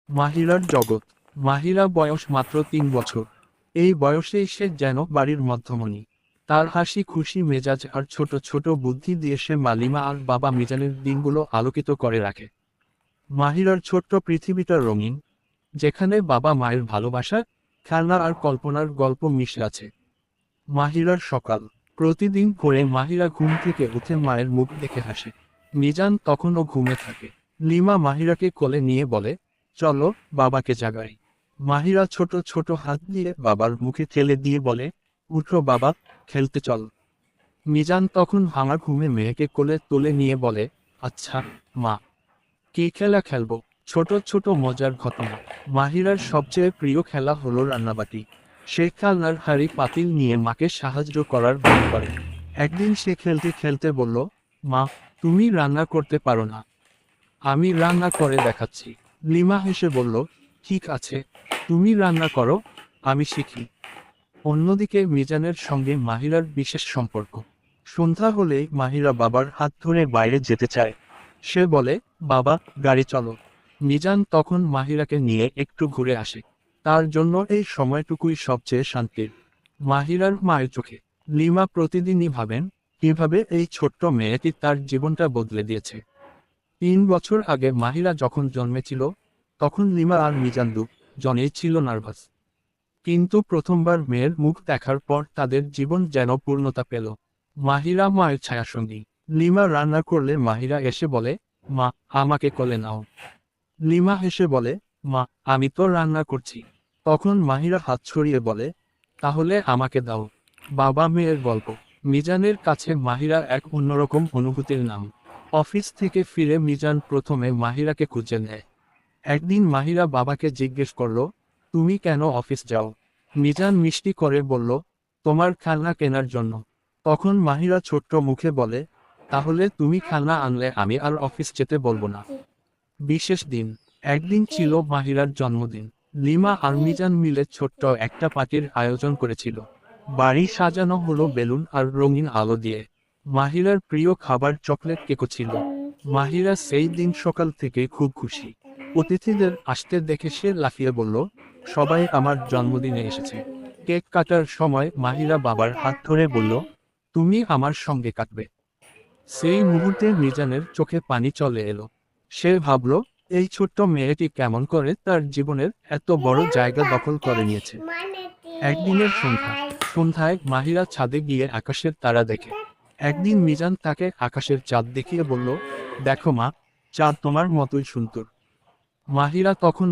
মাহিরার জগৎ। মাহিরা বয়স মাত্র 3 বছর। এই বয়সেই সে যেন বাড়ির মধ্যমণি। তার হাসি খুশি মেজাজ আর ছোট ছোট বুদ্ধি দিয়ে সে মালিমা আর বাবা মিজানের দিনগুলো আলোকিত করে রাখে। মাহিরার ছোট্ট পৃথিবীটা রঙিন, যেখানে বাবা মায়ের ভালোবাসা, খেলনা আর কল্পনার গল্প মিশে আছে। মাহিরার সকাল। প্রতিদিন ভোরে মাহিরা ঘুম থেকে উঠে মায়ের মুখ দেখে হাসে। মিজান তখনও ঘুমে থাকে। লিমা মাহিরাকে কোলে নিয়ে বলে, চলো বাবাকে জাগাই। মাহিরা ছোট ছোট হাত দিয়ে বাবার মুখে ঠেলে দিয়ে বলে, উঠো বাবা, খেলতে চল। মিজান তখন ভাঙা ঘুমে মেয়েকে কোলে তুলে নিয়ে বলে, আচ্ছা মা, কি খেলা খেলবো? ছোট ছোট মজার ঘটনা। মাহিরার সবচেয়ে প্রিয় খেলা হলো রান্নাবাটি। সে খেলনার হাঁড়ি পাতিল নিয়ে মাকে সাহায্য করার ভান করে। একদিন সে খেলতে খেলতে বলল, মা, তুমি রান্না করতে পারো না, আমি রান্না করে দেখাচ্ছি। লিমা হেসে বলল, ঠিক আছে, তুমি রান্না করো, আমি শিখি। অন্যদিকে মিজানের সঙ্গে মাহিরার বিশেষ সম্পর্ক। সন্ধ্যা হলেই মাহিরা বাবার হাত ধরে বাইরে যেতে চায়। সে বলে, বাবা, গাড়ি চলো। মিজান তখন মাহিরাকে নিয়ে একটু ঘুরে আসে। তার জন্য এই সময়টুকুই সবচেয়ে শান্তির। মাহিরার মায়ের চোখে। লিমা প্রতিদিনই ভাবেন, কিভাবে এই ছোট্ট মেয়েটি তার জীবনটা বদলে দিয়েছে। 3 বছর আগে মাহিরা যখন জন্মেছিল, তখন লিমা আর মিজান জনেই ছিল নার্ভাস। কিন্তু প্রথমবার মেয়ের মুখ দেখার পর তাদের জীবন যেন পূর্ণতা পেল। মাহিরা মায়ের ছায়াসঙ্গী। লিমা রান্না করলে মাহিরা এসে বলে, মা, আমাকে কোলে নাও। লিমা হেসে বলে, মা, আমি তো রান্না করছি। তখন মাহিরা হাত ছড়িয়ে বলে, তাহলে আমাকে দাও। বাবা মেয়ের গল্প। মিজানের কাছে মাহিরা এক অন্যরকম অনুভূতির নাম। অফিস থেকে ফিরে মিজান প্রথমে মাহিরাকে খুঁজে নেয়। একদিন মাহিরা বাবাকে জিজ্ঞেস করল, তুমি কেন অফিস যাও? মিজান মিষ্টি করে বলল, তোমার খেলনা কেনার জন্য। তখন মাহিরা ছোট্ট মুখে বলে, তাহলে তুমি খেলনা আনলে আমি আর অফিস যেতে বলবো না। বিশেষ দিন। একদিন ছিল মাহিরার জন্মদিন। লিমা আর মিজান মিলে ছোট্ট একটা পার্টির আয়োজন করেছিল। বাড়ি সাজানো হলো বেলুন আর রঙিন আলো দিয়ে। মাহিরার প্রিয় খাবার চকলেট কেকও ছিল। মাহিরা সেই দিন সকাল থেকে খুব খুশি। অতিথিদের আসতে দেখে সে লাফিয়ে বলল, সবাই আমার জন্মদিনে এসেছে। কেক কাটার সময় মাহিরা বাবার হাত ধরে বলল, তুমি আমার সঙ্গে কাটবে। সেই মুহূর্তে মিজানের চোখে পানি চলে এলো। সে ভাবল, এই ছোট্ট মেয়েটি কেমন করে তার জীবনের এত বড় জায়গা দখল করে নিয়েছে। একদিনের সন্ধ্যা। সন্ধ্যায় মাহিরা ছাদে গিয়ে আকাশের তারা দেখে। একদিন মিজান তাকে আকাশের চাঁদ দেখিয়ে বলল, দেখো মা, চাঁদ তোমার মতোই সুন্দর। মাহিরা তখন